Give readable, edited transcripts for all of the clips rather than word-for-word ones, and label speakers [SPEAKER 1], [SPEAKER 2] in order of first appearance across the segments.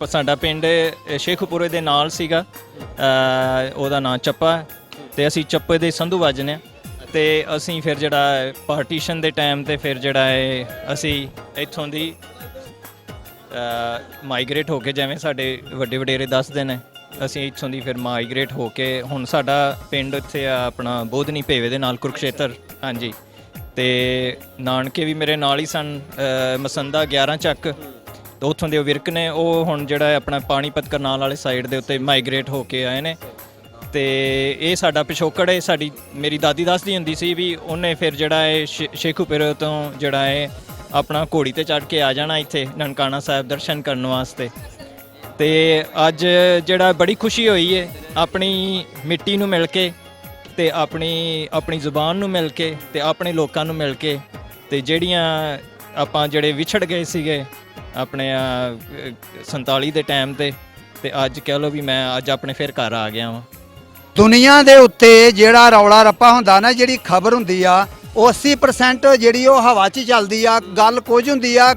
[SPEAKER 1] ਸਾਡਾ ਪਿੰਡ ਸ਼ੇਖੂਪੁਰੇ ਦੇ ਨਾਲ ਸੀਗਾ। ਉਹਦਾ ਨਾਂ ਚੱਪਾ ਤੇ ਅਸੀਂ ਚੱਪੇ ਦੇ ਸੰਧੂ ਵੱਜਨੇ ਆ ਤੇ ਅਸੀਂ ਫਿਰ ਜਿਹੜਾ ਪਾਰਟੀਸ਼ਨ ਦੇ ਟਾਈਮ ਤੇ ਫਿਰ ਜਿਹੜਾ ਹੈ ਅਸੀਂ ਇੱਥੋਂ ਦੀ ਮਾਈਗ੍ਰੇਟ ਹੋ ਕੇ, ਜਿਵੇਂ ਸਾਡੇ ਵੱਡੇ ਵਡੇਰੇ ਦੱਸਦੇ ਨੇ, ਅਸੀਂ ਇੱਥੋਂ ਦੀ ਫਿਰ ਮਾਈਗ੍ਰੇਟ ਹੋ ਕੇ ਹੁਣ ਸਾਡਾ ਪਿੰਡ ਇੱਥੇ ਆ ਆਪਣਾ ਬੋਧਨੀ ਭੇਵੇ ਦੇ ਨਾਲ ਕੁਰੂਕਸ਼ੇਤਰ। ਹਾਂਜੀ, ਤੇ ਨਾਨਕੇ ਵੀ ਮੇਰੇ ਨਾਲ ਹੀ ਸਨ, ਮਸੰਦਾ 11 ਚੱਕ, ਤੇ ਉੱਥੋਂ ਦੇ ਵਿਰਕ ਨੇ ਉਹ ਹੁਣ ਜਿਹੜਾ ਆਪਣਾ ਪਾਣੀਪਤ ਕਰਨਾਲ ਵਾਲੇ ਸਾਈਡ ਦੇ ਉੱਤੇ ਮਾਈਗ੍ਰੇਟ ਹੋ ਕੇ ਆਏ ਨੇ। ਤੇ ਇਹ ਸਾਡਾ ਪਿਛੋਕੜ ਹੈ। ਸਾਡੀ ਮੇਰੀ ਦਾਦੀ ਦੱਸਦੀ ਹੁੰਦੀ ਸੀ ਵੀ ਉਹਨੇ ਫਿਰ ਜਿਹੜਾ ਹੈ ਸ਼ੇਖੂਪੁਰੇ ਤੋਂ ਜਿਹੜਾ ਹੈ ਆਪਣਾ ਘੋੜੀ ਤੇ ਚੜ੍ਹ ਕੇ ਆ ਜਾਣਾ ਇੱਥੇ ਨਨਕਾਣਾ ਸਾਹਿਬ ਦਰਸ਼ਨ ਕਰਨ ਵਾਸਤੇ। ਤੇ ਅੱਜ ਜਿਹੜਾ ਬੜੀ ਖੁਸ਼ੀ ਹੋਈ ਹੈ ਆਪਣੀ ਮਿੱਟੀ ਨੂੰ ਮਿਲ ਕੇ ਤੇ ਆਪਣੀ ਜ਼ੁਬਾਨ ਨੂੰ ਮਿਲ ਕੇ ਤੇ ਆਪਣੇ ਲੋਕਾਂ ਨੂੰ ਮਿਲ ਕੇ, ਤੇ ਜਿਹੜੀਆਂ ਆਪਾਂ ਜਿਹੜੇ ਵਿਛੜ ਗਏ ਸੀਗੇ ਆਪਣੇ 47 ਦੇ ਟਾਈਮ ਤੇ ਅੱਜ ਕਹਿ ਲਓ ਵੀ ਮੈਂ ਅੱਜ ਆਪਣੇ ਫਿਰ ਘਰ ਆ ਗਿਆ ਵਾਂ।
[SPEAKER 2] ਦੁਨੀਆ ਦੇ ਉੱਤੇ ਜਿਹੜਾ ਰੌਲਾ ਰੱਪਾ ਹੁੰਦਾ ਨਾ, ਜਿਹੜੀ ਖਬਰ ਹੁੰਦੀ ਆ ਉਹ 80% ਜਿਹੜੀ ਉਹ ਹਵਾ 'ਚ ਚੱਲਦੀ ਆ। ਗੱਲ ਕੁਝ ਹੁੰਦੀ ਆ,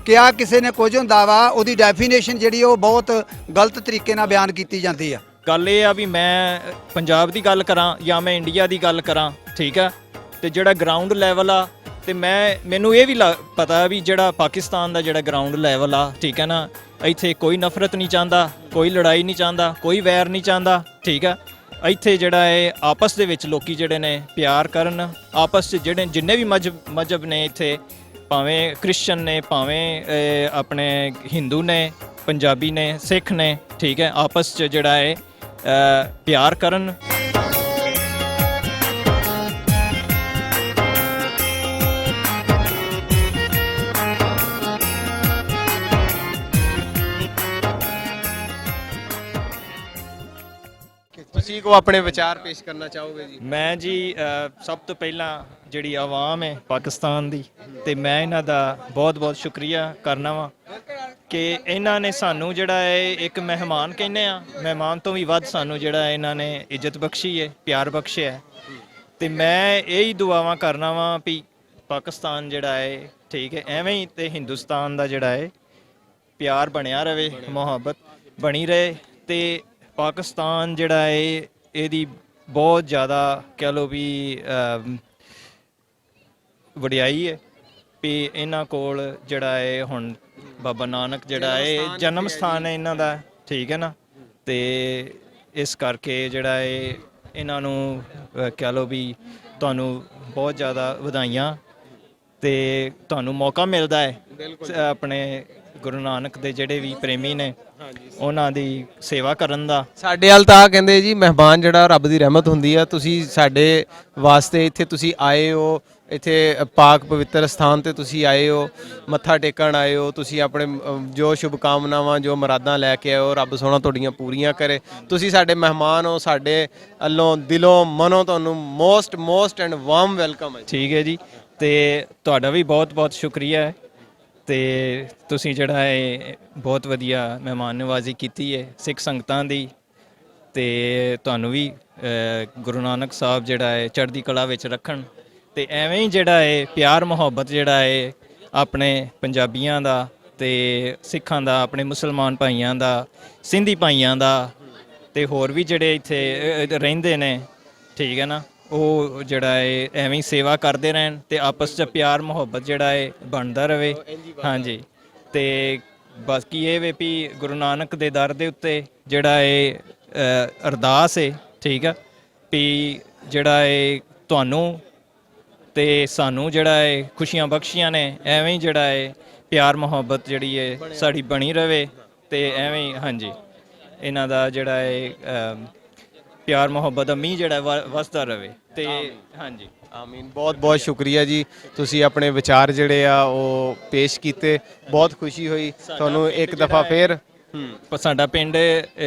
[SPEAKER 2] ਕਿਹਾ ਕਿਸੇ ਨੇ ਕੁਝ ਹੁੰਦਾ ਵਾ, ਉਹਦੀ ਡੈਫੀਨੇਸ਼ਨ ਜਿਹੜੀ ਉਹ ਬਹੁਤ ਗਲਤ ਤਰੀਕੇ ਨਾਲ ਬਿਆਨ ਕੀਤੀ ਜਾਂਦੀ ਆ।
[SPEAKER 1] ਗੱਲ ਇਹ ਆ ਵੀ ਮੈਂ ਪੰਜਾਬ ਦੀ ਗੱਲ ਕਰਾਂ ਜਾਂ ਮੈਂ ਇੰਡੀਆ ਦੀ ਗੱਲ ਕਰਾਂ, ਠੀਕ ਆ, ਤੇ ਜਿਹੜਾ ਗਰਾਊਂਡ ਲੈਵਲ ਆ ਤੇ ਮੈਨੂੰ ਇਹ ਵੀ ਪਤਾ ਵੀ ਜਿਹੜਾ ਪਾਕਿਸਤਾਨ ਦਾ ਜਿਹੜਾ ਗਰਾਊਂਡ ਲੈਵਲ ਆ, ਠੀਕ ਹੈ ਨਾ, ਇੱਥੇ ਕੋਈ ਨਫ਼ਰਤ ਨਹੀਂ ਚਾਹੁੰਦਾ, ਕੋਈ ਲੜਾਈ ਨਹੀਂ ਚਾਹੁੰਦਾ, ਕੋਈ ਵੈਰ ਨਹੀਂ ਚਾਹੁੰਦਾ, ਠੀਕ ਆ। ਇੱਥੇ ਜਿਹੜਾ ਹੈ ਆਪਸ ਦੇ ਵਿੱਚ ਲੋਕੀ ਜਿਹੜੇ ਨੇ ਪਿਆਰ ਕਰਨ, ਆਪਸ 'ਚ ਜਿਹੜੇ ਜਿੰਨੇ ਵੀ ਮਜ਼ਹਬ ਨੇ ਇੱਥੇ, ਭਾਵੇਂ ਕ੍ਰਿਸਚਨ ਨੇ, ਭਾਵੇਂ ਆਪਣੇ ਹਿੰਦੂ ਨੇ, ਪੰਜਾਬੀ ਨੇ, ਸਿੱਖ ਨੇ, ਠੀਕ ਹੈ, ਆਪਸ 'ਚ ਜਿਹੜਾ ਹੈ ਪਿਆਰ ਕਰਨ।
[SPEAKER 3] ਤੁਸੀਂ ਕੋ ਆਪਣੇ ਵਿਚਾਰ ਪੇਸ਼ ਕਰਨਾ ਚਾਹੋਗੇ ਜੀ?
[SPEAKER 1] ਮੈਂ ਜੀ ਸਭ ਤੋਂ ਪਹਿਲਾਂ ਜਿਹੜੀ ਆਵਾਮ ਹੈ ਪਾਕਿਸਤਾਨ ਦੀ, ਤੇ ਮੈਂ ਇਹਨਾਂ ਦਾ ਬਹੁਤ-ਬਹੁਤ ਸ਼ੁਕਰੀਆ ਕਰਨਾ ਵਾਂ ਕਿ ਇਹਨਾਂ ਨੇ ਸਾਨੂੰ ਜਿਹੜਾ ਹੈ ਇੱਕ ਮਹਿਮਾਨ ਕਹਿੰਦੇ ਆ, ਮਹਿਮਾਨ ਤੋਂ ਵੀ ਵੱਧ ਸਾਨੂੰ ਜਿਹੜਾ ਇਹਨਾਂ ਨੇ ਇੱਜ਼ਤ ਬਖਸ਼ੀ ਹੈ, ਪਿਆਰ ਬਖਸ਼ਿਆ ਹੈ। ਤੇ ਮੈਂ ਇਹੀ ਦੁਆਵਾਂ ਕਰਨਾ ਵਾਂ ਵੀ ਪਾਕਿਸਤਾਨ ਜਿਹੜਾ ਹੈ, ਠੀਕ ਹੈ, ਐਵੇਂ ਹੀ ਤੇ ਹਿੰਦੁਸਤਾਨ ਦਾ ਜਿਹੜਾ ਹੈ ਪਿਆਰ ਬਣਿਆ ਰਹੇ, ਮੁਹੱਬਤ ਬਣੀ ਰਹੇ। ਤੇ ਪਾਕਿਸਤਾਨ ਜਿਹੜਾ ਹੈ ਇਹਦੀ ਬਹੁਤ ਜ਼ਿਆਦਾ ਕਹਿ ਲਓ ਵੀ ਵਡਿਆਈ ਹੈ ਵੀ ਇਹਨਾਂ ਕੋਲ ਜਿਹੜਾ ਹੈ ਹੁਣ ਬਾਬਾ ਨਾਨਕ ਜਿਹੜਾ ਹੈ ਜਨਮ ਸਥਾਨ ਹੈ ਇਹਨਾਂ ਦਾ, ਠੀਕ ਹੈ ਨਾ। ਤੇ ਇਸ ਕਰਕੇ ਜਿਹੜਾ ਹੈ ਇਹਨਾਂ ਨੂੰ ਕਹਿ ਲਓ ਵੀ ਤੁਹਾਨੂੰ ਬਹੁਤ ਜ਼ਿਆਦਾ ਵਧਾਈਆਂ, ਤੇ ਤੁਹਾਨੂੰ ਮੌਕਾ ਮਿਲਦਾ ਹੈ ਆਪਣੇ ਗੁਰੂ ਨਾਨਕ ਦੇ ਜਿਹੜੇ ਵੀ ਪ੍ਰੇਮੀ ਨੇ ਉਹਨਾਂ ਦੀ ਸੇਵਾ ਕਰਨ ਦਾ।
[SPEAKER 3] ਸਾਡੇ ਵੱਲ ਤਾਂ ਕਹਿੰਦੇ ਜੀ ਮਹਿਮਾਨ ਜਿਹੜਾ ਰੱਬ ਦੀ ਰਹਿਮਤ ਹੁੰਦੀ ਆ। ਤੁਸੀਂ ਸਾਡੇ ਵਾਸਤੇ ਇੱਥੇ ਤੁਸੀਂ ਆਏ ਹੋ, ਇੱਥੇ ਪਾਕ ਪਵਿੱਤਰ ਸਥਾਨ ਤੇ ਤੁਸੀਂ ਆਏ ਹੋ, ਮੱਥਾ ਟੇਕਣ ਆਏ ਹੋ। ਤੁਸੀਂ ਆਪਣੇ ਜੋ ਸ਼ੁਭ ਕਾਮਨਾਵਾਂ, ਜੋ ਮੁਰਾਦਾਂ ਲੈ ਕੇ ਆਏ ਹੋ, ਰੱਬ ਸੋਹਣਾ ਤੁਹਾਡੀਆਂ ਪੂਰੀਆਂ ਕਰੇ। ਤੁਸੀਂ ਸਾਡੇ ਮਹਿਮਾਨ ਹੋ, ਸਾਡੇ ਵੱਲੋਂ ਦਿਲੋਂ ਮਨੋਂ ਤੁਹਾਨੂੰ ਮੋਸਟ ਐਂਡ ਵਾਰਮ ਵੈਲਕਮ ਹੈ।
[SPEAKER 1] ਠੀਕ ਹੈ ਜੀ, ਤੇ ਤੁਹਾਡਾ ਵੀ ਬਹੁਤ-ਬਹੁਤ ਸ਼ੁਕਰੀਆ ਹੈ। ਤੇ ਤੁਸੀਂ ਜਿਹੜਾ ਹੈ ਬਹੁਤ ਵਧੀਆ ਮਹਿਮਾਨ ਨਵਾਜ਼ੀ ਕੀਤੀ ਹੈ ਸਿੱਖ ਸੰਗਤਾਂ ਦੀ, ਤੇ ਤੁਹਾਨੂੰ ਵੀ ਗੁਰੂ ਨਾਨਕ ਸਾਹਿਬ ਜਿਹੜਾ ਹੈ ਚੜ੍ਹਦੀ ਕਲਾ ਵਿੱਚ ਰੱਖਣ। ਤੇ ਐਵੇਂ ਹੀ ਜਿਹੜਾ ਹੈ ਪਿਆਰ ਮੁਹੱਬਤ ਜਿਹੜਾ ਹੈ ਆਪਣੇ ਪੰਜਾਬੀਆਂ ਦਾ ਤੇ ਸਿੱਖਾਂ ਦਾ, ਆਪਣੇ ਮੁਸਲਮਾਨ ਭਾਈਆਂ ਦਾ, ਸਿੰਧੀ ਭਾਈਆਂ ਦਾ, ਤੇ ਹੋਰ ਵੀ ਜਿਹੜੇ ਇੱਥੇ ਰਹਿੰਦੇ ਨੇ, ਠੀਕ ਹੈ ਨਾ, ਉਹ ਜਿਹੜਾ ਹੈ ਐਵੇਂ ਹੀ ਸੇਵਾ ਕਰਦੇ ਰਹਿਣ ਤੇ ਆਪਸ 'ਚ ਪਿਆਰ ਮੁਹੱਬਤ ਜਿਹੜਾ ਹੈ ਬਣਦਾ ਰਹੇ। ਹਾਂਜੀ, ਤੇ ਬਾਕੀ ਇਹ ਵੇ ਵੀ ਗੁਰੂ ਨਾਨਕ ਦੇ ਦਰ ਦੇ ਉੱਤੇ ਜਿਹੜਾ ਹੈ ਅਰਦਾਸ ਹੈ, ਠੀਕ ਆ, ਵੀ ਜਿਹੜਾ ਹੈ ਤੁਹਾਨੂੰ ਤੇ ਸਾਨੂੰ ਜਿਹੜਾ ਹੈ ਖੁਸ਼ੀਆਂ ਬਖਸ਼ੀਆਂ ਨੇ, ਐਵੇਂ ਹੀ ਜਿਹੜਾ ਹੈ ਪਿਆਰ ਮੁਹੱਬਤ ਜਿਹੜੀ ਹੈ ਸਾਡੀ ਬਣੀ ਰਹੇ। ਤੇ ਐਵੇਂ ਹੀ ਹਾਂਜੀ ਇਹਨਾਂ ਦਾ ਜਿਹੜਾ ਹੈ ਪਿਆਰ ਮੁਹੱਬਤ ਦਾ ਮੀਂਹ ਜਿਹੜਾ ਵਸਦਾ ਰਹੇ। ਤੇ ਹਾਂਜੀ
[SPEAKER 3] ਆਮੀਨ। ਬਹੁਤ ਸ਼ੁਕਰੀਆ ਜੀ, ਤੁਸੀਂ ਆਪਣੇ ਵਿਚਾਰ ਜਿਹੜੇ ਆ ਉਹ ਪੇਸ਼ ਕੀਤੇ, ਬਹੁਤ ਖੁਸ਼ੀ ਹੋਈ ਤੁਹਾਨੂੰ ਇੱਕ ਦਫਾ ਫੇਰ।
[SPEAKER 1] ਸਾਡਾ ਪਿੰਡ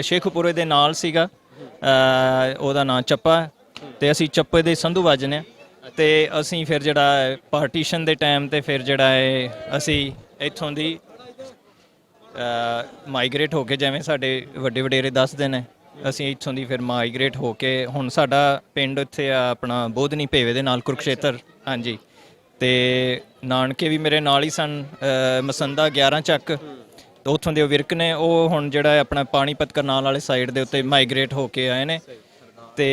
[SPEAKER 1] ਸ਼ੇਖੂਪੁਰੇ ਦੇ ਨਾਲ ਸੀਗਾ, ਉਹਦਾ ਨਾਂ ਚੱਪਾ, ਤੇ ਅਸੀਂ ਚੱਪੇ ਦੇ ਸੰਧੂ ਵੱਜਨੇ ਆ। ਤੇ ਅਸੀਂ ਫਿਰ ਜਿਹੜਾ ਪਾਰਟੀਸ਼ਨ ਦੇ ਟਾਈਮ ਤੇ ਫਿਰ ਜਿਹੜਾ ਹੈ ਅਸੀਂ ਇੱਥੋਂ ਦੀ ਮਾਈਗ੍ਰੇਟ ਹੋ ਕੇ, ਜਿਵੇਂ ਸਾਡੇ ਵੱਡੇ ਵਡੇਰੇ ਦੱਸਦੇ ਨੇ, ਅਸੀਂ ਇੱਥੋਂ ਦੀ ਫਿਰ ਮਾਈਗ੍ਰੇਟ ਹੋ ਕੇ ਹੁਣ ਸਾਡਾ ਪਿੰਡ ਇੱਥੇ ਆ ਆਪਣਾ ਬੋਧਨੀ ਭੇਵੇ ਦੇ ਨਾਲ ਕੁਰੂਕਸ਼ੇਤਰ। ਹਾਂਜੀ, ਤੇ ਨਾਨਕੇ ਵੀ ਮੇਰੇ ਨਾਲ ਹੀ ਸਨ, ਮਸੰਦਾ 11 ਚੱਕ, ਤੇ ਉੱਥੋਂ ਦੇ ਵਿਰਕ ਨੇ ਉਹ ਹੁਣ ਜਿਹੜਾ ਹੈ ਆਪਣਾ ਪਾਣੀਪਤ ਕਰਨਾਲ ਵਾਲੇ ਸਾਈਡ ਦੇ ਉੱਤੇ ਮਾਈਗ੍ਰੇਟ ਹੋ ਕੇ ਆਏ ਨੇ। ਤੇ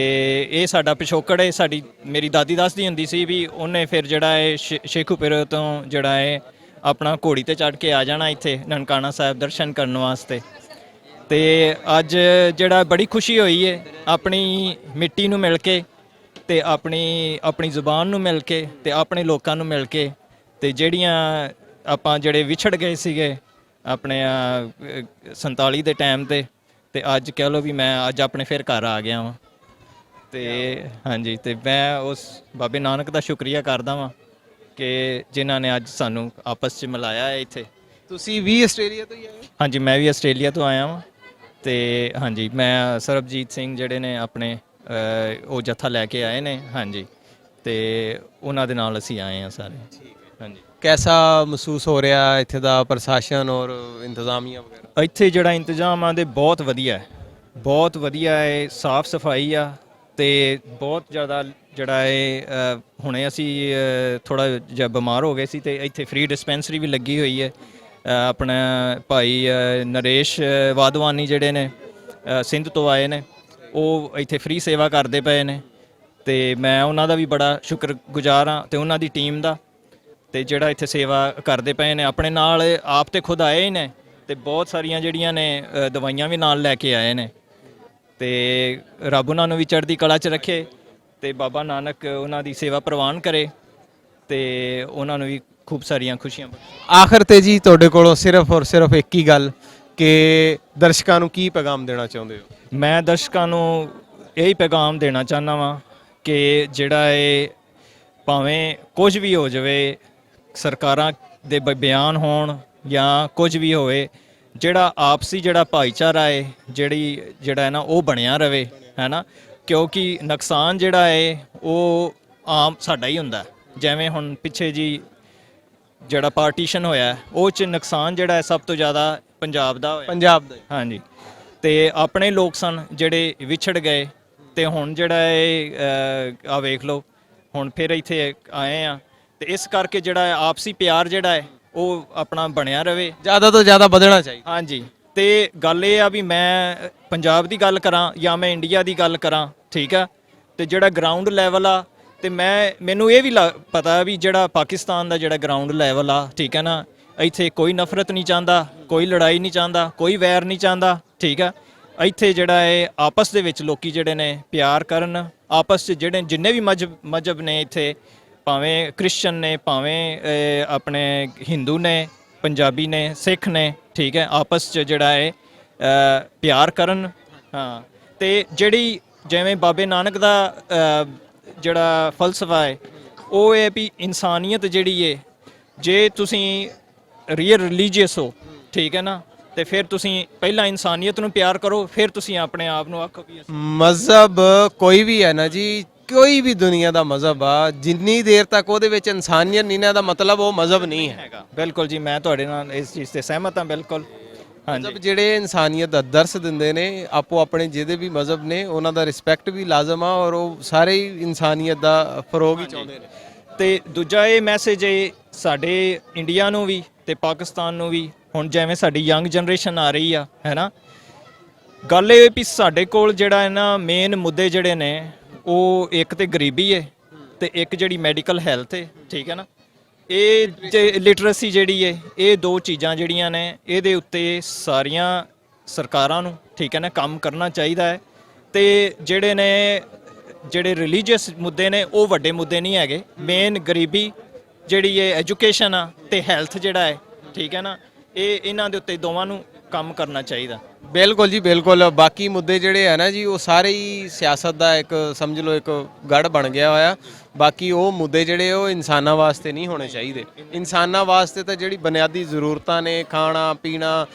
[SPEAKER 1] ਇਹ ਸਾਡਾ ਪਿਛੋਕੜ ਹੈ। ਸਾਡੀ ਮੇਰੀ ਦਾਦੀ ਦੱਸਦੀ ਹੁੰਦੀ ਸੀ ਵੀ ਉਹਨੇ ਫਿਰ ਜਿਹੜਾ ਹੈ ਸ਼ੇਖੂਪੁਰੇ ਤੋਂ ਜਿਹੜਾ ਹੈ ਆਪਣਾ ਘੋੜੀ ਤੇ ਚੜ੍ਹ ਕੇ ਆ ਜਾਣਾ ਇੱਥੇ ਨਨਕਾਣਾ ਸਾਹਿਬ ਦਰਸ਼ਨ ਕਰਨ ਵਾਸਤੇ। ਤੇ ਅੱਜ ਜਿਹੜਾ ਬੜੀ ਖੁਸ਼ੀ ਹੋਈ ਹੈ ਆਪਣੀ ਮਿੱਟੀ ਨੂੰ ਮਿਲ ਕੇ ਤੇ ਆਪਣੀ ਜ਼ੁਬਾਨ ਨੂੰ ਮਿਲ ਕੇ ਤੇ ਆਪਣੇ ਲੋਕਾਂ ਨੂੰ ਮਿਲ ਕੇ, ਤੇ ਜਿਹੜੀਆਂ ਆਪਾਂ ਜਿਹੜੇ ਵਿਛੜ ਗਏ ਸੀਗੇ ਆਪਣੇ 47 ਦੇ ਟਾਈਮ ਤੇ ਅੱਜ ਕਹਿ ਲਓ ਵੀ ਮੈਂ ਅੱਜ ਆਪਣੇ ਫਿਰ ਘਰ ਆ ਗਿਆ ਵਾਂ। ਤੇ ਹਾਂਜੀ, ਤੇ ਮੈਂ ਉਸ ਬਾਬੇ ਨਾਨਕ ਦਾ ਸ਼ੁਕਰੀਆ ਕਰਦਾ ਵਾਂ ਕਿ ਜਿਨ੍ਹਾਂ ਨੇ ਅੱਜ ਸਾਨੂੰ ਆਪਸ 'ਚ ਮਿਲਾਇਆ ਹੈ ਇੱਥੇ।
[SPEAKER 3] ਤੁਸੀਂ ਵੀ ਆਸਟ੍ਰੇਲੀਆ ਤੋਂ ਹੀ ਆਏ ਹੋ?
[SPEAKER 1] ਹਾਂਜੀ, ਮੈਂ ਵੀ ਆਸਟ੍ਰੇਲੀਆ ਤੋਂ ਆਇਆ ਵਾਂ। ਤੇ ਹਾਂਜੀ, ਮੈਂ ਸਰਬਜੀਤ ਸਿੰਘ ਜਿਹੜੇ ਨੇ ਆਪਣੇ ਉਹ ਜੱਥਾ ਲੈ ਕੇ ਆਏ ਨੇ। ਹਾਂਜੀ, ਤੇ ਉਹਨਾਂ ਦੇ ਨਾਲ ਅਸੀਂ ਆਏ ਹਾਂ ਸਾਰੇ। ਹਾਂਜੀ,
[SPEAKER 3] ਕੈਸਾ ਮਹਿਸੂਸ ਹੋ ਰਿਹਾ ਇੱਥੇ ਦਾ ਪ੍ਰਸ਼ਾਸਨ ਔਰ ਇੰਤਜ਼ਾਮੀਆ ਵਗੈਰਾ?
[SPEAKER 1] ਇੱਥੇ ਜਿਹੜਾ ਇੰਤਜ਼ਾਮ ਆ ਦੇ ਬਹੁਤ ਵਧੀਆ ਹੈ, ਬਹੁਤ ਵਧੀਆ ਹੈ। ਸਾਫ਼ ਸਫਾਈ ਆ ਤੇ ਬਹੁਤ ਜ਼ਿਆਦਾ ਜਿਹੜਾ ਹੈ ਹੁਣੇ ਅਸੀਂ ਥੋੜਾ ਜਿਹਾ ਬਿਮਾਰ ਹੋ ਗਏ ਸੀ ਤੇ ਇੱਥੇ ਫ੍ਰੀ ਡਿਸਪੈਂਸਰੀ ਵੀ ਲੱਗੀ ਹੋਈ ਹੈ। ਆਪਣਾ ਭਾਈ ਨਰੇਸ਼ ਵਾਧਵਾਨੀ ਜਿਹੜੇ ਨੇ ਸਿੰਧ ਤੋਂ ਆਏ ਨੇ, ਉਹ ਇੱਥੇ ਫ੍ਰੀ ਸੇਵਾ ਕਰਦੇ ਪਏ ਨੇ ਤੇ ਮੈਂ ਉਹਨਾਂ ਦਾ ਵੀ ਬੜਾ ਸ਼ੁਕਰਗੁਜ਼ਾਰ ਹਾਂ ਤੇ ਉਹਨਾਂ ਦੀ ਟੀਮ ਦਾ, ਤੇ ਜਿਹੜਾ ਇੱਥੇ ਸੇਵਾ ਕਰਦੇ ਪਏ ਨੇ। ਆਪਣੇ ਨਾਲ ਆਪ ਤੇ ਖੁਦ ਆਏ ਹੀ ਨੇ ਤੇ ਬਹੁਤ ਸਾਰੀਆਂ ਜਿਹੜੀਆਂ ਨੇ ਦਵਾਈਆਂ ਵੀ ਨਾਲ ਲੈ ਕੇ ਆਏ ਨੇ। ਤੇ ਰੱਬ ਉਹਨਾਂ ਨੂੰ ਵੀ ਚੜ੍ਹਦੀ ਕਲਾ 'ਚ ਰੱਖੇ ਤੇ ਬਾਬਾ ਨਾਨਕ ਉਹਨਾਂ ਦੀ ਸੇਵਾ ਪ੍ਰਵਾਨ ਕਰੇ ਤੇ ਉਹਨਾਂ ਨੂੰ ਵੀ ਖੂਬ ਸਾਰੀਆਂ ਖੁਸ਼ੀਆਂ।
[SPEAKER 3] ਆਖਰ ਤੇ ਜੀ ਤੁਹਾਡੇ ਕੋਲੋਂ ਸਿਰਫ ਔਰ ਸਿਰਫ ਇੱਕ ਹੀ ਗੱਲ ਕਿ ਦਰਸ਼ਕਾਂ ਨੂੰ ਕੀ ਪੈਗਾਮ ਦੇਣਾ ਚਾਹੁੰਦੇ ਹੋ?
[SPEAKER 1] ਮੈਂ ਦਰਸ਼ਕਾਂ ਨੂੰ ਇਹੀ ਪੈਗਾਮ ਦੇਣਾ ਚਾਹੁੰਦਾ ਵਾਂ ਕਿ ਜਿਹੜਾ ਇਹ ਭਾਵੇਂ ਕੁਝ ਵੀ ਹੋ ਜਾਵੇ, ਸਰਕਾਰਾਂ ਦੇ ਬਿਆਨ ਹੋਣ ਜਾਂ ਕੁਝ ਵੀ ਹੋਵੇ, ਜਿਹੜਾ ਆਪਸੀ ਜਿਹੜਾ ਭਾਈਚਾਰਾ ਹੈ ਜਿਹੜਾ ਹੈ ਨਾ ਉਹ ਬਣਿਆ ਰਵੇ, ਹੈ ਨਾ। ਕਿਉਂਕਿ ਨੁਕਸਾਨ ਜਿਹੜਾ ਹੈ ਉਹ ਆਮ ਸਾਡਾ ਹੀ ਹੁੰਦਾ। ਜਿਵੇਂ ਹੁਣ ਪਿੱਛੇ ਜੀ ਜਿਹੜਾ ਪਾਰਟੀਸ਼ਨ ਹੋਇਆ ਉਹ 'ਚ ਨੁਕਸਾਨ ਜਿਹੜਾ ਹੈ ਸਭ ਤੋਂ ਜ਼ਿਆਦਾ ਪੰਜਾਬ ਦਾ ਹੋਇਆ।
[SPEAKER 3] ਪੰਜਾਬ ਦਾ?
[SPEAKER 1] ਹਾਂਜੀ, ਤੇ ਆਪਣੇ ਲੋਕ ਸਨ ਜਿਹੜੇ ਵਿਛੜ ਗਏ ਤੇ ਹੁਣ ਜਿਹੜਾ ਇਹ ਆ ਵੇਖ ਲਓ ਹੁਣ ਫਿਰ ਇੱਥੇ ਆਏ ਆ। ਤੇ ਇਸ ਕਰਕੇ ਜਿਹੜਾ ਆਪਸੀ ਪਿਆਰ ਜਿਹੜਾ ਹੈ ਉਹ ਆਪਣਾ ਬਣਿਆ ਰਵੇ,
[SPEAKER 3] ਜ਼ਿਆਦਾ ਤੋਂ ਜ਼ਿਆਦਾ ਵਧਣਾ ਚਾਹੀਦਾ।
[SPEAKER 1] ਹਾਂਜੀ, ਤੇ ਗੱਲ ਇਹ ਆ ਵੀ ਮੈਂ ਪੰਜਾਬ ਦੀ ਗੱਲ ਕਰਾਂ ਜਾਂ ਮੈਂ ਇੰਡੀਆ ਦੀ ਗੱਲ ਕਰਾਂ, ਠੀਕ ਆ। ਤੇ ਜਿਹੜਾ ਗਰਾਊਂਡ ਲੈਵਲ ਆ ਤੇ ਮੈਨੂੰ ਇਹ ਵੀ ਪਤਾ ਵੀ ਜਿਹੜਾ ਪਾਕਿਸਤਾਨ ਦਾ ਜਿਹੜਾ ਗਰਾਊਂਡ ਲੈਵਲ ਆ, ਠੀਕ ਹੈ ਨਾ, ਇੱਥੇ ਕੋਈ ਨਫ਼ਰਤ ਨਹੀਂ ਚਾਹੁੰਦਾ, ਕੋਈ ਲੜਾਈ ਨਹੀਂ ਚਾਹੁੰਦਾ, ਕੋਈ ਵੈਰ ਨਹੀਂ ਚਾਹੁੰਦਾ, ਠੀਕ ਆ। ਇੱਥੇ ਜਿਹੜਾ ਹੈ ਆਪਸ ਦੇ ਵਿੱਚ ਲੋਕੀ ਜਿਹੜੇ ਨੇ ਪਿਆਰ ਕਰਨ, ਆਪਸ 'ਚ ਜਿਹੜੇ ਜਿੰਨੇ ਵੀ ਮਜ਼ਹਬ ਨੇ ਇੱਥੇ, ਭਾਵੇਂ ਕ੍ਰਿਸਚਨ ਨੇ, ਭਾਵੇਂ ਆਪਣੇ ਹਿੰਦੂ ਨੇ, ਪੰਜਾਬੀ ਨੇ, ਸਿੱਖ ਨੇ, ਠੀਕ ਹੈ, ਆਪਸ 'ਚ ਜਿਹੜਾ ਹੈ ਪਿਆਰ ਕਰਨ। ਹਾਂ, ਤੇ ਜਿਹੜੀ ਜਿਵੇਂ ਬਾਬੇ ਨਾਨਕ ਦਾ ਜਿਹੜਾ ਫਲਸਫਾ ਹੈ ਉਹ ਇਹ ਵੀ ਇਨਸਾਨੀਅਤ ਜਿਹੜੀ ਹੈ, ਜੇ ਤੁਸੀਂ ਰੀਅਲ ਰਿਲੀਜੀਅਸ ਹੋ, ਠੀਕ ਹੈ ਨਾ, ਤੇ ਫਿਰ ਤੁਸੀਂ ਪਹਿਲਾਂ ਇਨਸਾਨੀਅਤ ਨੂੰ ਪਿਆਰ ਕਰੋ, ਫਿਰ ਤੁਸੀਂ ਆਪਣੇ ਆਪ ਨੂੰ ਆਖੋ ਵੀ
[SPEAKER 3] ਮਜ਼ਹਬ ਕੋਈ ਵੀ ਹੈ ਨਾ ਜੀ, ਕੋਈ ਵੀ ਦੁਨੀਆ ਦਾ ਮਜ਼ਹਬ ਆ, ਜਿੰਨੀ ਦੇਰ ਤੱਕ ਉਹਦੇ ਵਿੱਚ ਇਨਸਾਨੀਅਤ ਨਹੀਂ ਨਾ, ਦਾ ਮਤਲਬ ਉਹ ਮਜ਼ਹਬ ਨਹੀਂ
[SPEAKER 1] ਹੈਗਾ। ਬਿਲਕੁਲ ਜੀ, ਮੈਂ ਤੁਹਾਡੇ ਨਾਲ ਇਸ ਚੀਜ਼ ਤੇ ਸਹਿਮਤ ਹਾਂ, ਬਿਲਕੁਲ। ਹਾਂਜੀ,
[SPEAKER 3] ਮਤਲਬ ਜਿਹੜੇ ਇਨਸਾਨੀਅਤ ਦਾ ਦਰਸ ਦਿੰਦੇ ਨੇ, ਆਪੋ ਆਪਣੇ ਜਿਹਦੇ ਵੀ ਮਜ਼ਹਬ ਨੇ ਉਹਨਾਂ ਦਾ ਰਿਸਪੈਕਟ ਵੀ ਲਾਜ਼ਮ ਆ, ਔਰ ਉਹ ਸਾਰੇ ਹੀ ਇਨਸਾਨੀਅਤ ਦਾ ਫਰੋਗ ਹੀ ਚਾਹੁੰਦੇ ਨੇ।
[SPEAKER 1] ਤੇ ਦੂਜਾ ਇਹ ਮੈਸੇਜ ਹੈ ਸਾਡੇ ਇੰਡੀਆ ਨੂੰ ਵੀ ਤੇ ਪਾਕਿਸਤਾਨ ਨੂੰ ਵੀ, ਹੁਣ ਜਿਵੇਂ ਸਾਡੀ ਯੰਗ ਜਨਰੇਸ਼ਨ ਆ ਰਹੀ ਆ, ਹੈ ਨਾ, ਗੱਲ ਇਹ ਵੀ ਸਾਡੇ ਕੋਲ ਜਿਹੜਾ ਹੈ ਨਾ ਮੇਨ ਮੁੱਦੇ ਜਿਹੜੇ ਨੇ ਉਹ ਇੱਕ ਤੇ ਗਰੀਬੀ ਹੈ ਤੇ ਇੱਕ ਜਿਹੜੀ ਮੈਡੀਕਲ ਹੈਲਥ ਹੈ, ਠੀਕ ਹੈ ਨਾ। ਇਹ ਲਿਟਰੇਸੀ ਜਿਹੜੀ ਹੈ, ਇਹ ਦੋ ਚੀਜ਼ਾਂ ਜਿਹੜੀਆਂ ਨੇ ਇਹਦੇ ਉੱਤੇ ਸਾਰੀਆਂ ਸਰਕਾਰਾਂ ਨੂੰ, ਠੀਕ ਹੈ ਨਾ, ਕੰਮ ਕਰਨਾ ਚਾਹੀਦਾ ਹੈ। ਤੇ ਜਿਹੜੇ ਰਿਲੀਜੀਅਸ ਮੁੱਦੇ ਨੇ ਉਹ ਵੱਡੇ ਮੁੱਦੇ ਨਹੀਂ ਹੈਗੇ। ਮੇਨ ਗਰੀਬੀ ਜਿਹੜੀ ਹੈ, ਐਜੂਕੇਸ਼ਨ ਆ ਤੇ ਹੈਲਥ ਜਿਹੜਾ ਹੈ, ਠੀਕ ਹੈ ਨਾ, ਇਹਨਾਂ ਦੇ ਉੱਤੇ ਦੋਵਾਂ ਨੂੰ ਕੰਮ ਕਰਨਾ ਚਾਹੀਦਾ।
[SPEAKER 3] ਬਿਲਕੁਲ ਜੀ, ਬਿਲਕੁਲ। ਬਾਕੀ ਮੁੱਦੇ ਜਿਹੜੇ ਆ ਨਾ ਜੀ ਉਹ ਸਾਰੇ ਹੀ ਸਿਆਸਤ ਦਾ ਇੱਕ ਸਮਝ ਲਓ ਇੱਕ ਗੜ ਬਣ ਗਿਆ ਹੋਇਆ। ਬਾਕੀ ਉਹ ਮੁੱਦੇ ਜਿਹੜੇ ਉਹ ਇਨਸਾਨਾਂ ਵਾਸਤੇ ਨਹੀਂ ਹੋਣੇ ਚਾਹੀਦੇ। ਇਨਸਾਨਾਂ ਵਾਸਤੇ ਤਾਂ ਜਿਹੜੀ ਬੁਨਿਆਦੀ ਜ਼ਰੂਰਤਾਂ ਨੇ, ਖਾਣਾ ਪੀਣਾ,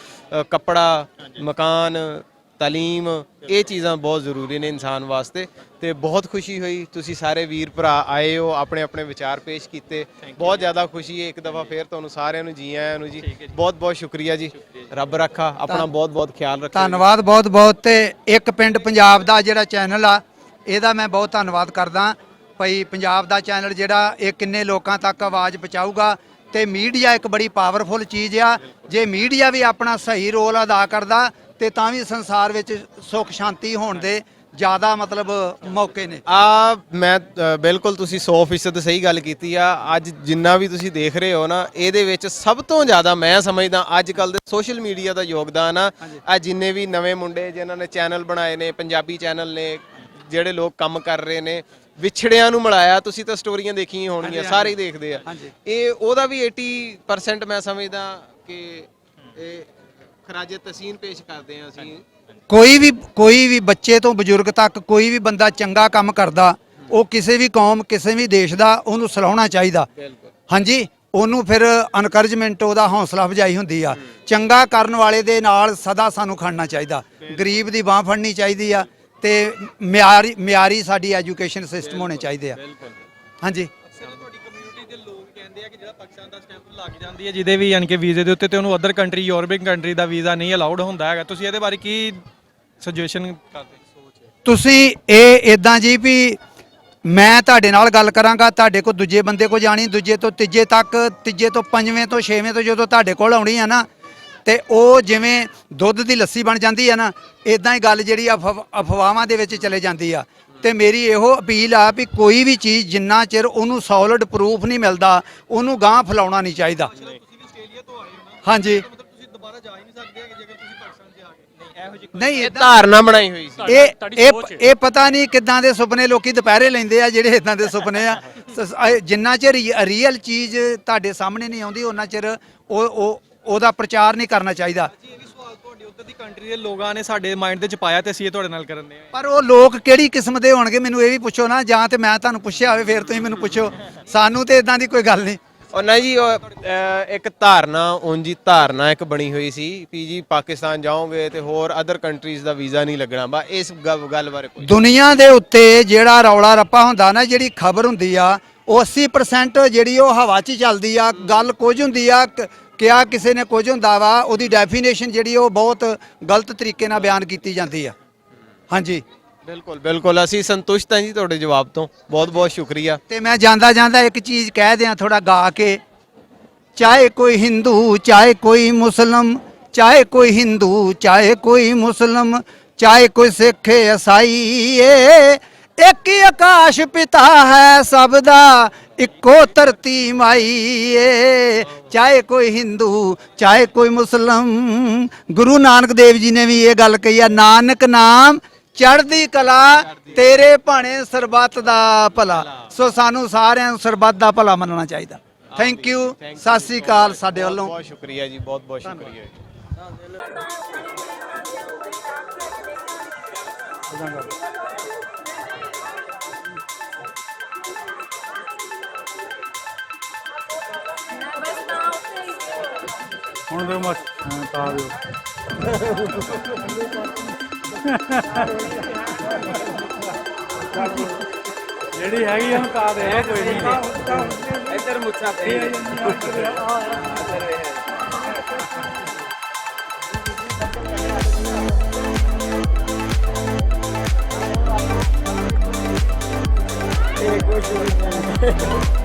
[SPEAKER 3] ਕੱਪੜਾ, ਮਕਾਨ, ਤਾਲੀਮ, ਇਹ ਚੀਜ਼ਾਂ ਬਹੁਤ ਜ਼ਰੂਰੀ ਨੇ ਇਨਸਾਨ ਵਾਸਤੇ। ਤੇ ਬਹੁਤ ਖੁਸ਼ੀ ਹੋਈ ਤੁਸੀਂ ਸਾਰੇ ਵੀਰ ਭਰਾ ਆਏ ਹੋ, ਆਪਣੇ ਆਪਣੇ ਵਿਚਾਰ ਪੇਸ਼ ਕੀਤੇ, ਬਹੁਤ ਜ਼ਿਆਦਾ ਖੁਸ਼ੀ ਹੈ। ਇੱਕ ਦਫਾ ਫੇਰ ਤੁਹਾਨੂੰ ਸਾਰਿਆਂ ਨੂੰ ਜੀ ਆਇਆਂ ਨੂੰ ਜੀ, ਬਹੁਤ ਬਹੁਤ ਸ਼ੁਕਰੀਆ ਜੀ। ਰੱਬ ਰੱਖਾ, ਆਪਣਾ ਬਹੁਤ ਬਹੁਤ ਖਿਆਲ ਰੱਖਿਓ।
[SPEAKER 2] ਧੰਨਵਾਦ ਬਹੁਤ ਬਹੁਤ। ਤੇ ਇੱਕ ਪਿੰਡ ਪੰਜਾਬ ਦਾ ਜਿਹੜਾ ਚੈਨਲ ਆ ਇਹਦਾ ਮੈਂ ਬਹੁਤ ਧੰਨਵਾਦ ਕਰਦਾ ਭਈ। ਪੰਜਾਬ ਦਾ ਚੈਨਲ ਜਿਹੜਾ ਇਹ ਕਿੰਨੇ ਲੋਕਾਂ ਤੱਕ ਆਵਾਜ਼ ਪਹੁੰਚਾਊਗਾ ਤੇ ਮੀਡੀਆ ਇੱਕ ਬੜੀ ਪਾਵਰਫੁਲ ਚੀਜ਼ ਆ। ਜੇ ਮੀਡੀਆ ਵੀ ਆਪਣਾ ਸਹੀ ਰੋਲ ਅਦਾ ਕਰਦਾ ਤੇ ਤਾਂ ਵੀ ਸੰਸਾਰ ਵਿੱਚ ਸੁੱਖ ਸ਼ਾਂਤੀ ਹੋਣ ਦੇ ਜ਼ਿਆਦਾ ਮਤਲਬ ਮੌਕੇ ਨੇ।
[SPEAKER 3] ਮੈਂ ਬਿਲਕੁਲ ਤੁਸੀਂ 100% ਸਹੀ ਗੱਲ ਕੀਤੀ ਆ। ਅੱਜ ਜਿੰਨਾ ਵੀ ਤੁਸੀਂ ਦੇਖ ਰਹੇ ਹੋ ਨਾ, ਇਹਦੇ ਵਿੱਚ ਸਭ ਤੋਂ ਜ਼ਿਆਦਾ ਮੈਂ ਸਮਝਦਾ ਅੱਜ ਕੱਲ ਦੇ ਸੋਸ਼ਲ ਮੀਡੀਆ ਦਾ ਯੋਗਦਾਨ ਆ। ਆ ਜਿੰਨੇ ਵੀ ਨਵੇਂ ਮੁੰਡੇ ਜਿਨ੍ਹਾਂ ਨੇ ਚੈਨਲ ਬਣਾਏ ਨੇ, ਪੰਜਾਬੀ ਚੈਨਲ ਨੇ, ਜਿਹੜੇ ਲੋਕ ਕੰਮ ਕਰ ਰਹੇ ਨੇ, ਵਿਛੜਿਆਂ ਨੂੰ ਮਿਲਾਇਆ, ਤੁਸੀਂ ਤਾਂ ਸਟੋਰੀਆਂ ਦੇਖੀਆਂ ਹੋਣਗੀਆਂ, ਸਾਰੇ ਹੀ ਦੇਖਦੇ ਆ। ਇਹ ਉਹਦਾ ਵੀ 80% ਮੈਂ ਸਮਝਦਾ ਕਿ ਇਹ ਖਰਾਜੇ ਤਹਿਸੀਨ ਪੇਸ਼ ਕਰਦੇ ਆ ਅਸੀਂ।
[SPEAKER 2] ਕੋਈ ਵੀ ਬੱਚੇ ਤੋਂ ਬਜ਼ੁਰਗ ਤੱਕ ਕੋਈ ਵੀ ਬੰਦਾ ਚੰਗਾ ਕੰਮ ਕਰਦਾ, ਉਹ ਕਿਸੇ ਵੀ ਕੌਮ ਕਿਸੇ ਵੀ ਦੇਸ਼ ਦਾ, ਉਹਨੂੰ ਸਲਾਹੁਣਾ ਚਾਹੀਦਾ। ਹਾਂਜੀ, ਉਹਨੂੰ ਫਿਰ ਅਨਕਰੇਜਮੈਂਟ, ਉਹਦਾ ਹੌਸਲਾ ਅਫਜ਼ਾਈ ਹੁੰਦੀ ਆ। ਚੰਗਾ ਕਰਨ ਵਾਲੇ ਦੇ ਨਾਲ ਸਦਾ ਸਾਨੂੰ ਖੜਨਾ ਚਾਹੀਦਾ, ਗਰੀਬ ਦੀ ਬਾਹ ਫੜਨੀ ਚਾਹੀਦੀ ਆ ਤੇ ਮਿਆਰੀ ਸਾਡੀ ਐਜੂਕੇਸ਼ਨ ਸਿਸਟਮ ਹੋਣੇ ਚਾਹੀਦੇ ਆ। ਹਾਂਜੀ,
[SPEAKER 4] ਤੁਹਾਡੀ ਕਮਿਊਨਿਟੀ ਦੇ ਲੋਕ ਕਹਿੰਦੇ ਆ ਕਿ ਜਿਹੜਾ ਪਾਕਿਸਤਾਨ ਦਾ ਸਟੈਂਪ ਲੱਗ ਜਾਂਦੀ ਹੈ ਜਿਹਦੇ ਵੀ ਯਾਨੀ ਕਿ ਵੀਜ਼ੇ ਦੇ ਉੱਤੇ, ਤੇ ਉਹਨੂੰ ਅਦਰ ਕੰਟਰੀ, ਯੂਰਪੀਅਨ ਕੰਟਰੀ ਦਾ ਵੀਜ਼ਾ ਨਹੀਂ ਅਲਾਉਡ ਹੁੰਦਾ ਹੈਗਾ। ਤੁਸੀਂ ਇਹਦੇ ਬਾਰੇ ਕੀ ਸੁਜੈਸ਼ਨ ਕਰਦੇ?
[SPEAKER 2] ਤੁਸੀਂ ਇਹ ਇਦਾਂ ਜੀ ਵੀ ਮੈਂ ਤੁਹਾਡੇ ਨਾਲ ਗੱਲ ਕਰਾਂਗਾ, ਤੁਹਾਡੇ ਕੋਲ ਦੂਜੇ ਬੰਦੇ ਕੋ ਜਾਣੀ, ਦੂਜੇ ਤੋਂ ਤੀਜੇ ਤੱਕ, ਤੀਜੇ ਤੋਂ ਪੰਜਵੇਂ ਤੋਂ ਛੇਵੇਂ ਤੋਂ ਜਦੋਂ ਤੁਹਾਡੇ ਕੋਲ ਆਉਣੀ ਆ ਨਾ, ਤੇ ਉਹ ਜਿਵੇਂ ਦੁੱਧ ਦੀ ਲੱਸੀ ਬਣ ਜਾਂਦੀ ਆ ਨਾ, ਇਦਾਂ ਹੀ ਗੱਲ ਜਿਹੜੀ ਅਫਵਾਹਾਂ ਦੇ ਵਿੱਚ ਚਲੇ ਜਾਂਦੀ ਆ। ਤੇ ਮੇਰੀ ਇਹੋ ਅਪੀਲ ਆ ਵੀ ਕੋਈ ਵੀ ਚੀਜ਼ ਜਿੰਨਾ ਚਿਰ ਉਹਨੂੰ ਸੋਲਿਡ ਪ੍ਰੂਫ ਨਹੀਂ ਮਿਲਦਾ, ਉਹਨੂੰ ਗਾਂਹ ਫੈਲਾਉਣਾ ਨਹੀਂ ਚਾਹੀਦਾ। ਹਾਂਜੀ,
[SPEAKER 4] ਤੁਸੀਂ ਦੁਬਾਰਾ ਜਾ ਹੀ ਨਹੀਂ ਸਕਦੇ ਜੇਕਰ ਤੁਸੀਂ ਪਾਕਿਸਤਾਨ 'ਚ ਆ ਗਏ। ਇਹੋ ਜਿਹੀ
[SPEAKER 2] ਨਹੀਂ
[SPEAKER 3] ਇਹ ਧਾਰਨਾ ਬਣਾਈ ਹੋਈ ਸੀ।
[SPEAKER 2] ਇਹ ਪਤਾ ਨਹੀਂ ਕਿੱਦਾਂ ਦੇ ਸੁਪਨੇ ਲੋਕੀ ਦੁਪਹਿਰੇ ਲੈਂਦੇ ਆ, ਜਿਹੜੇ ਇਦਾਂ ਦੇ ਸੁਪਨੇ ਆ। ਜਿੰਨਾ ਚਿਰ ਰੀਅਲ ਚੀਜ਼ ਤੁਹਾਡੇ ਸਾਹਮਣੇ ਨਹੀਂ ਆਉਂਦੀ, ਉਹਨਾਂ ਚਿਰ ਉਹਦਾ ਪ੍ਰਚਾਰ ਨਹੀਂ ਕਰਨਾ ਚਾਹੀਦਾ।
[SPEAKER 4] ਇਹ ਵੀ ਸਵਾਲ ਤੁਹਾਡੇ ਉੱਧਰ ਦੀ ਕੰਟਰੀ ਦੇ ਲੋਕਾਂ ਨੇ ਸਾਡੇ ਮਾਈਂਡ ਦੇ ਚ ਪਾਇਆ ਤੇ ਅਸੀਂ ਇਹ ਤੁਹਾਡੇ ਨਾਲ ਕਰਨ ਦੇ ਆ।
[SPEAKER 2] ਪਰ ਉਹ ਲੋਕ ਕਿਹੜੀ ਕਿਸਮ ਦੇ ਹੋਣਗੇ ਮੈਨੂੰ ਇਹ ਵੀ ਪੁੱਛੋ ਨਾ, ਜਾਂ ਤੇ ਮੈਂ ਤੁਹਾਨੂੰ ਪੁੱਛਿਆ ਹੋਵੇ ਫਿਰ ਤੁਸੀਂ ਮੈਨੂੰ ਪੁੱਛੋ। ਸਾਨੂੰ ਤੇ ਇਦਾਂ ਦੀ ਕੋਈ ਗੱਲ ਨਹੀਂ।
[SPEAKER 3] ਉਹ ਨਹੀਂ ਜੀ, ਇੱਕ ਧਾਰਨਾ ਉਂਝ ਧਾਰਨਾ ਇੱਕ ਬਣੀ ਹੋਈ ਸੀ ਵੀ ਜੀ ਪਾਕਿਸਤਾਨ ਜਾਓਗੇ ਤੇ ਹੋਰ ਅਦਰ ਕੰਟਰੀਜ਼ ਦਾ ਵੀਜ਼ਾ ਨਹੀਂ ਲੱਗਣਾ। ਬਸ ਇਸ ਗੱਲ ਬਾਰੇ
[SPEAKER 2] ਦੁਨੀਆ ਦੇ ਉੱਤੇ ਜਿਹੜਾ ਰੌਲਾ ਰੱਪਾ ਹੁੰਦਾ ਨਾ, ਜਿਹੜੀ ਖਬਰ ਹੁੰਦੀ ਆ, ਉਹ 80% ਜਿਹੜੀ ਉਹ ਹਵਾ 'ਚ ਚੱਲਦੀ ਆ। ਗੱਲ ਕੁਝ ਹੁੰਦੀ ਆ, ਕਿਹਾ ਕਿਸੇ ਨੇ ਕੁਝ ਹੁੰਦਾ ਵਾ, ਉਹਦੀ ਡੈਫੀਨੇਸ਼ਨ ਜਿਹੜੀ ਉਹ ਬਹੁਤ ਗਲਤ ਤਰੀਕੇ ਨਾਲ ਬਿਆਨ ਕੀਤੀ ਜਾਂਦੀ ਆ। ਹਾਂਜੀ,
[SPEAKER 3] ਬਿਲਕੁਲ ਅਸੀਂ ਸੰਤੁਸ਼ਟ ਹਾਂ ਜੀ ਤੁਹਾਡੇ ਜਵਾਬ ਤੋਂ। ਬਹੁਤ ਬਹੁਤ ਸ਼ੁਕਰੀਆ।
[SPEAKER 2] ਤੇ ਮੈਂ ਜਾਂਦਾ ਜਾਂਦਾ ਇੱਕ ਚੀਜ਼ ਕਹਿ ਦਿਆਂ ਥੋੜਾ ਗਾ ਕੇ, ਚਾਹੇ ਕੋਈ ਹਿੰਦੂ ਚਾਹੇ ਕੋਈ ਮੁਸਲਮ, ਚਾਹੇ ਕੋਈ ਹਿੰਦੂ ਚਾਹੇ ਕੋਈ ਮੁਸਲਮ, ਚਾਹੇ ਕੋਈ ਸਿੱਖ ਈਸਾਈ, ਇੱਕ ਹੀ ਆਕਾਸ਼ ਪਿਤਾ ਹੈ ਸਭ ਦਾ, ਇੱਕੋ ਧਰਤੀ ਮਾਈ ਏ। ਚਾਹੇ ਕੋਈ ਹਿੰਦੂ ਚਾਹੇ ਕੋਈ ਮੁਸਲਮ। ਗੁਰੂ ਨਾਨਕ ਦੇਵ ਜੀ ਨੇ ਵੀ ਇਹ ਗੱਲ ਕਹੀ ਆ, ਨਾਨਕ ਨਾਮ ਚੜ੍ਹਦੀ ਕਲਾ, ਤੇਰੇ ਭਾਣੇ ਸਰਬੱਤ ਦਾ ਭਲਾ। ਸੋ ਸਾਨੂੰ ਸਾਰਿਆਂ ਨੂੰ ਸਰਬੱਤ ਦਾ ਭਲਾ ਮੰਨਣਾ ਚਾਹੀਦਾ। ਥੈਂਕ ਯੂ, ਸਤਿ ਸ੍ਰੀ ਅਕਾਲ ਸਾਡੇ ਵੱਲੋਂ।
[SPEAKER 3] ਬਹੁਤ ਸ਼ੁਕਰੀਆ ਜੀ, ਬਹੁਤ ਬਹੁਤ ਸ਼ੁਕਰੀਆ ਜੀ।
[SPEAKER 5] ਹੁਣ ਦੇ ਮਸ ਤਾਂ ਦਿਓ ਜਿਹੜੀ ਹੈਗੀ ਉਹਨੂੰ ਤਾਂ ਦੇ, ਕੋਈ ਨਹੀਂ। ਇੱਧਰ ਮੁੱਛਾਂ ਤੇ ਇਹ ਕੁਝ ਨਹੀਂ।